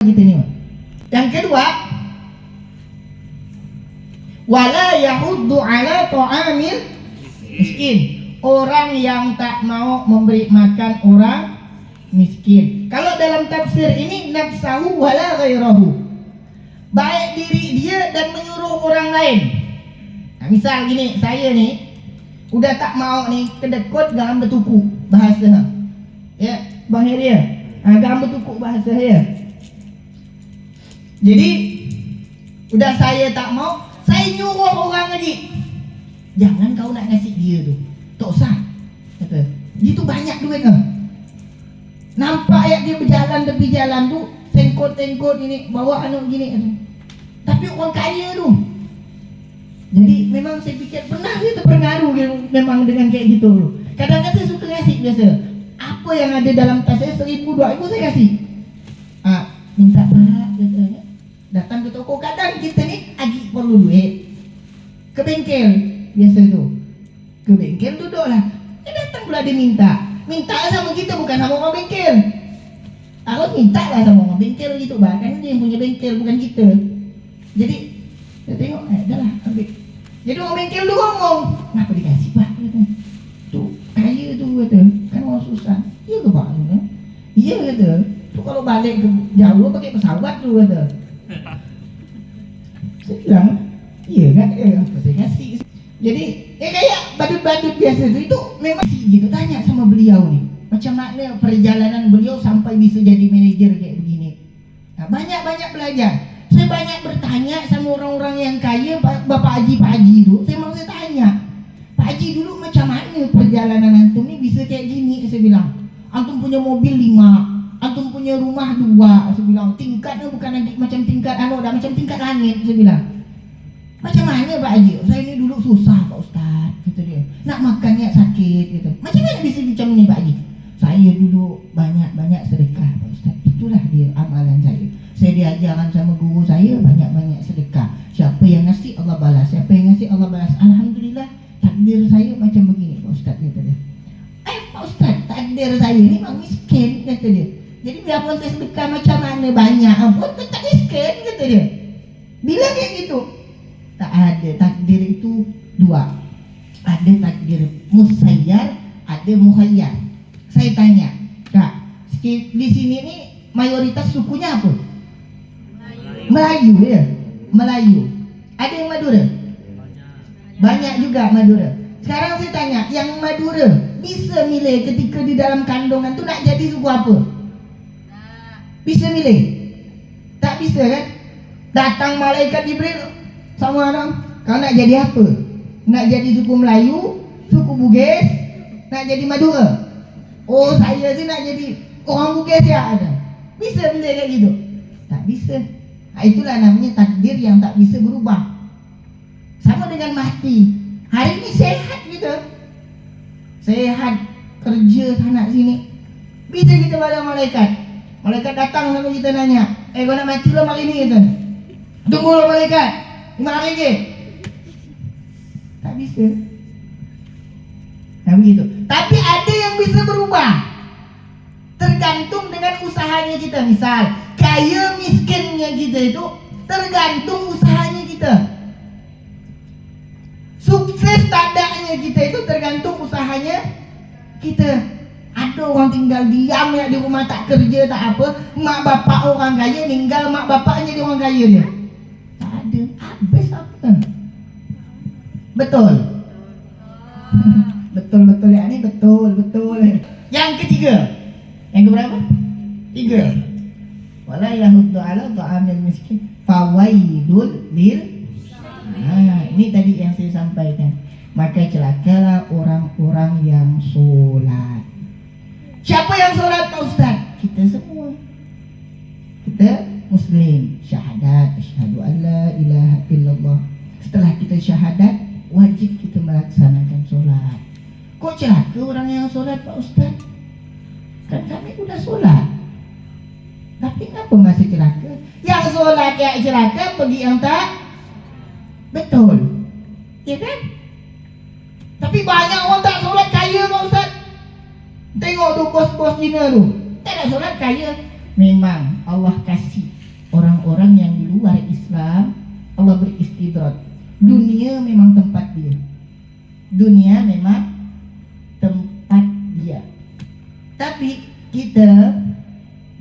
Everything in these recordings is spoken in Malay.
gitu nih. Yang kedua, wala yahuddu ala ta'amil miskin. Orang yang tak mau memberi makan orang miskin. Kalau dalam tafsir ini nafsahu wala ghairahu. Baik diri dia dan menyuruh orang lain. Nah, misal gini, saya nih udah tak mau nih kedekut garam betuku bahasa. Ya, Bang Heri ya. Garam betuku bahasa ya. Jadi udah saya tak mau, saya nyuruh orang lagi. Jangan kau nak ngasih dia tu. Tak usah. Kata, gitu banyak duit kan. Nampak ya dia berjalan tepi jalan tu, tengkot-tengkot ini, bawa anu gini. Tapi orang kaya tu. Jadi memang saya fikir pernah dia terpengaruh memang dengan kayak gitu. Kadang-kadang saya suka ngasih biasa. Apa yang ada dalam tas saya 1,000, 2,000 saya kasih. Minta pak katanya. Datang ke toko, kadang kita ni lagi perlu duit. Ke bengkel biasa tu. Ke bengkel duduklah. Datang pula dia minta. Minta sama kita bukan sama orang bengkel. Harus minta lah sama orang bengkel gitu. Bahkan dia yang punya bengkel bukan kita. Jadi saya tengok, dah lah ambil. Jadi orang bengkel tu ngomong, kenapa dikasih pak? Tu kaya tu kata, kan orang susah. Iya ke pak? Iya kata. Tu kalau balik ke jauh pakai pesawat tu kata. Saya bilang, iya kan? Apa saya kasih? Jadi kayak badut-badut biasa itu memang gitu. Tanya sama beliau nih, macam mana perjalanan beliau sampai bisa jadi manajer kayak begini. Nah, banyak-banyak belajar. Saya banyak bertanya sama orang-orang yang kaya, Bapak Haji, Pak Haji itu. Saya tanya, Pak Haji dulu macam mana perjalanan antum ni bisa kayak gini? Saya bilang, antum punya mobil 5, antum punya rumah 2. Saya bilang, tingkatnya bukan lagi macam tingkat dah macam tingkat langit. Saya bilang, macam mana Pak Haji? Saya ini dulu susah Pak Ustaz, gitu dia. Nak makannya sakit, gitu. Macam mana bisa macam ni Pak Haji? Saya dulu banyak-banyak sedekah Pak Ustaz. Itulah dia amalan saya. Saya diajarkan sama guru saya banyak-banyak sedekah. Siapa yang ngasih Allah balas, siapa yang ngasih Allah balas. Alhamdulillah takdir saya macam begini Pak Ustaz, kata dia. Pak Ustaz, takdir saya ni memang miskin, kata dia. Jadi biarpun saya sedekah macam mana banyak pun tetap miskin, kata dia. Bila kayak gitu, tak ada. Takdir itu 2. Ada takdir musayyar, ada mukhayyar. Saya tanya, Kak, di sini ni mayoritas sukunya apa? Melayu ya? Melayu. Ada yang Madura? Banyak juga Madura. Sekarang saya tanya, yang Madura bisa milih ketika di dalam kandungan tu nak jadi suku apa? Bisa milih? Tak bisa kan? Datang malaikat Jibril sama orang, kau nak jadi apa? Nak jadi suku Melayu, suku Bugis, nak jadi Madura? Oh saya sih nak jadi orang Bugis ya ada. Bisa milih kayak gitu? Tak bisa. Nah, itulah namanya takdir yang tak bisa berubah. Sama dengan mati. Hari ini sehat kita, sehat, kerja sana sini, bisa kita pada malaikat. Malaikat datang sama kita nanya, kau nak mati lah hari ini, kita tunggu lah malaikat 5 hari lagi. Tak bisa. Nah begitu. Tapi ada yang bisa berubah, tergantung dengan usahanya kita. Misal kaya miskinnya kita itu tergantung usahanya kita. Sukses tadaknya kita itu tergantung usahanya kita. Ada orang tinggal diam ya di rumah, tak kerja tak apa, mak bapak orang kaya meninggal, mak bapaknya jadi orang kaya dia. Tak ada, habis apa? Betul. Betul ya ini betul. Yang ketiga, yang keberapa? 3. Wala yahuddu ala ta'amil miskin fawaidul lil. Ini tadi yang saya sampaikan. Maka celakalah orang-orang yang sholat. Siapa yang sholat Pak Ustaz? Kita semua. Kita muslim, syahadat, asyhadu an la ilaha illallah. Setelah kita syahadat, wajib kita melaksanakan sholat. Kok celaka orang yang sholat Pak Ustaz? Kan kami udah sholat. Tapi kenapa masih celaka? Yang sholat yang celaka, bagi yang tak betul, ya kan? Tapi banyak orang tak sholat kaya Pak Ustaz. Tengok tu bos-bos Cina tu, tak ada sholat kaya. memang Allah kasih orang-orang yang di luar Islam, Allah beristidrat. Dunia memang tempat dia. Dunia memang tempat dia. Tapi kita,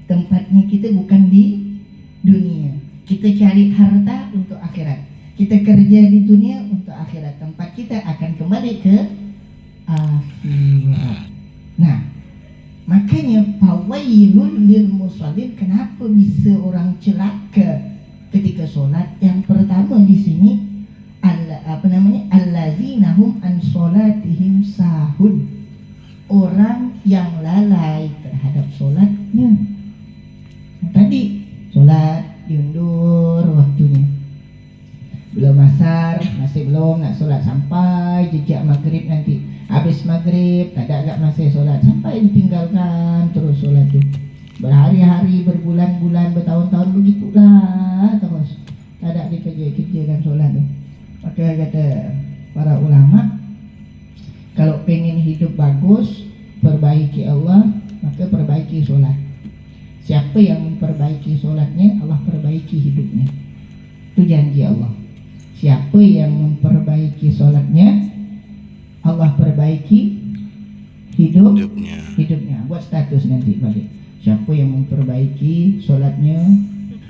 tempatnya kita bukan di dunia. Kita cari harta untuk akhirat. Kita kerja di dunia untuk akhirat. Tempat kita akan kembali ke akhirat. Nah, makanya fawailul lil musallin. Kenapa bisa orang celaka ketika solat? Yang pertama di sini allazina hum an solatihim sahun. Orang yang lalai terhadap solatnya. Tadi solat diundur waktunya, belum asar, masih belum nak solat sampai jejak maghrib nanti. Habis maghrib tak ada agak masih solat, sampai ditinggalkan terus solat tu. Berhari-hari, berbulan-bulan, bertahun-tahun begitulah terus. Tak ada dikerjakan solat tu. Maka kata para ulama, kalau pengen hidup bagus, perbaiki Allah, maka perbaiki solat. Siapa yang memperbaiki solatnya, Allah perbaiki hidupnya. Itu janji Allah. Siapa yang memperbaiki solatnya, Allah perbaiki hidupnya. Buat status nanti balik. Siapa yang memperbaiki solatnya,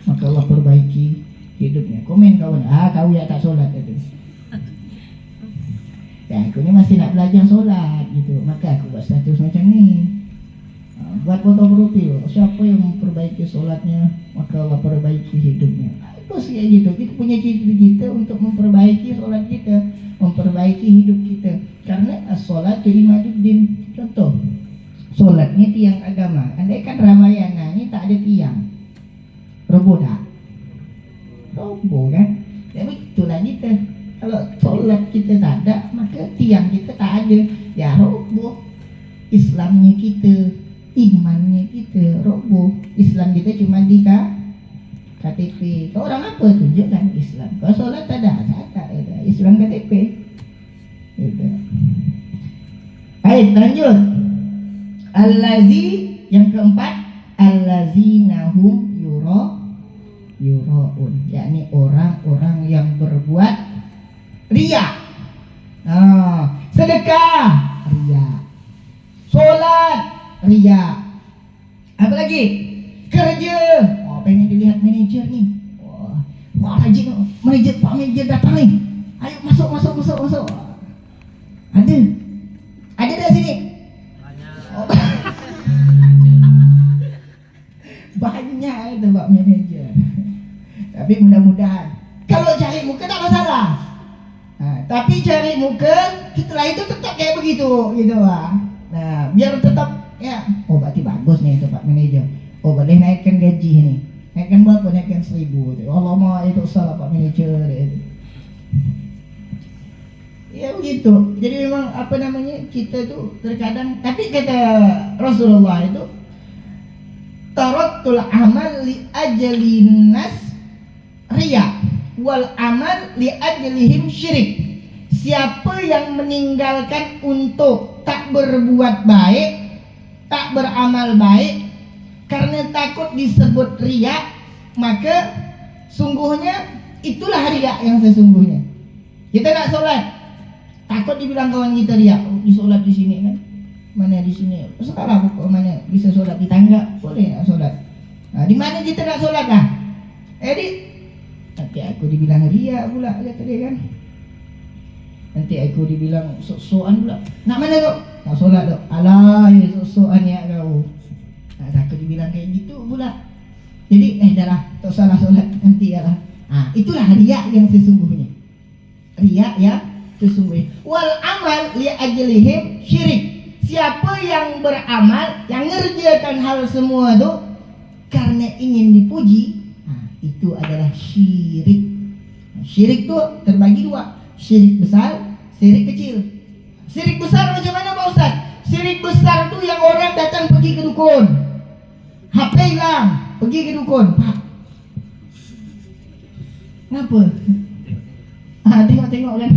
maka Allah perbaiki hidupnya. Komen kawan, kau ya tak solat itu. Ya, aku ni masih nak belajar solat gitu. Maka aku buat status macam ni. Buat foto profil. Siapa yang memperbaiki solatnya, maka Allah perbaiki hidupnya. Itu sih gitu. Kita punya cita-cita untuk memperbaiki solat kita, memperbaiki hidup kita. Karena as-solatu imaduddin. Contoh, solatnya tiang agama. Andaikan Ramayana ni tak ada tiang, roboh tak? Roboh kan? Jadi itulah kita. Kalau solat kita tak ada, maka tiang kita tak ada. Ya roboh. Islamnya kita, imannya kita roboh. Islam kita cuma di KTP. Kau orang apa? Tunjukkan Islam. Kau solat tak ada? Tak ada. Islam KTP. Baik, lanjut. Allazi, yang keempat, allazina hum yuraun, yakni orang-orang yang berbuat riya. Sedekah riya, solat riya, apa lagi? Kerja, pengen dilihat manajer ni. Wah rajin, manajer, Pak manajer datang ni. Ayo masuk. Ada dah sini. Banyak itu Pak manajer. Tapi mudah-mudahan. Kalau cari muka tak masalah. Tapi cari muka setelah itu tetap kayak begitu gitu lah. Nah, biar tetap ya. Berarti bagus nih itu Pak manajer. Boleh naikkan gaji ini. Naikkan berapa? Naikkan 1,000. Allah mah itu salah Pak manajer. Ya begitu. Jadi memang kita tuh terkadang. Tapi kata Rasulullah itu, taraktul amal li ajalin nas riya wal amal li ajalihim syirik. Siapa yang meninggalkan untuk tak berbuat baik, tak beramal baik karena takut disebut riya, maka sungguhnya itulah riya yang sesungguhnya. Kita nak solat, takut dibilang kawan kita riya. Di solat di sini kan, mana di sini? Sekarang mana bisa solat di tangga? Boleh nak solat. Di mana kita nak solat dah? Nanti aku dibilang riya pula kata dia kan. Nanti aku dibilang sok-sokan pula. Nak mana tu? Nak solat tu. Alah, sok-sokan ya kau. Aku dibilang kayak gitu pula. Jadi dah lah, tak salah solat nanti lah. Itulah riya yang sesungguhnya. Riya yang sesungguhnya. Wal amal li ajlihim syirik. Siapa yang beramal, yang ngerjakan hal semua tu karena ingin dipuji, itu adalah syirik. Syirik tu terbagi dua, syirik besar, syirik kecil. Syirik besar macam mana Pak Ustaz? Syirik besar tu yang orang datang pergi ke dukun, HP hilang, pergi ke dukun. Pak, kenapa? Tengok kan.